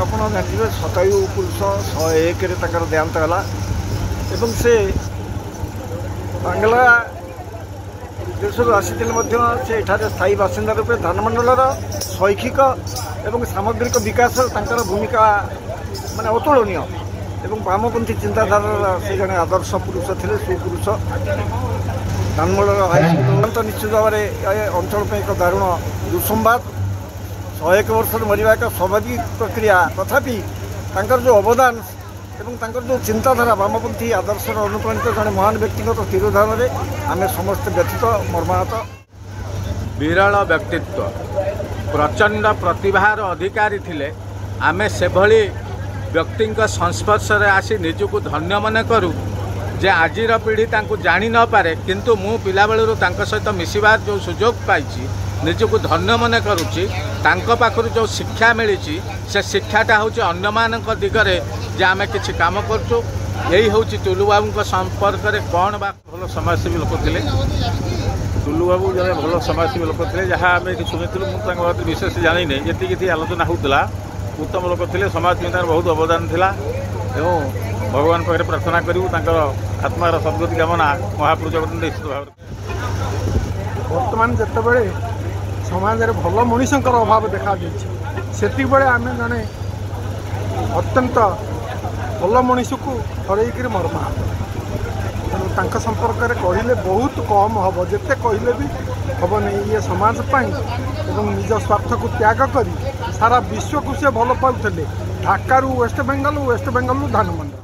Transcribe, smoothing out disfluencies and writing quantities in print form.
आप जानते शतायु पुरुष 101 देहांत है से बांग्ला देश आसी से स्थायी बासिंदा रूपे धानमंडल शैक्षिक और सामग्रिक विकास भूमिका माने अतुलनीय एवं वामपंथी चिंताधार से जड़े आदर्श पुरुष थे सुपुरुष धानमंडल हाईस्कल तो निश्चित भाव में अंचल एक दारुण दुसंबाद 101 वर्ष मरवा एक स्वाभाविक प्रक्रिया तथापि जो अवदान एवं जो चिंताधारा वामपंथी आदर्श अनुप्राणित जड़े महान व्यक्तिगत तिरोधान में आम समस्त व्यथित मर्माहत। विरल व्यक्तित्व प्रचंड प्रतिभार अधिकारी थिले आमे से भली व्यक्ति संस्पर्श रे आसी निजको धन्य मन करूँ जे आजिर पीढ़ी तांको जानी न पारे किंतु मु पिला बेलू तांको सहित मिसिबार जो सुजोग पाइछि निजको धन्य मन करुछि तांको पाखरु जो शिक्षा मिली से शिक्षाटा होछि अन्यमानक दिगरे जे आमे किछि काम करछु। यही होछि टुलु बाबू संपर्क रे कौन बा भल समाजसेवी लोक थिले। टुलु बाबू जने भल समाजसेवी लोक थिले जहाँ आमे शुणुलु मुझे विशेष जानी नहीं जी आलोचना होता उत्तम लोक थे समाज चिंतार बहुत अवदान थिला एवं भगवान पाखे प्रार्थना करूँ आत्मार सद्गति कामना महापुरुष निश्चित भाव बर्तमान जितेबले समाज में भल मनीषर अभाव देखा से आम जड़े अत्यंत भल मनीष को हरईक मर्मा तेणु संपर्क में कहले बहुत कम हम जिते कहले भी हम नहीं ये समाजपाई एवं निज स्वार्थ को त्याग कर सारा विश्व को सी भल पाते ढाका वेस्ट बेंगल धानमंडल।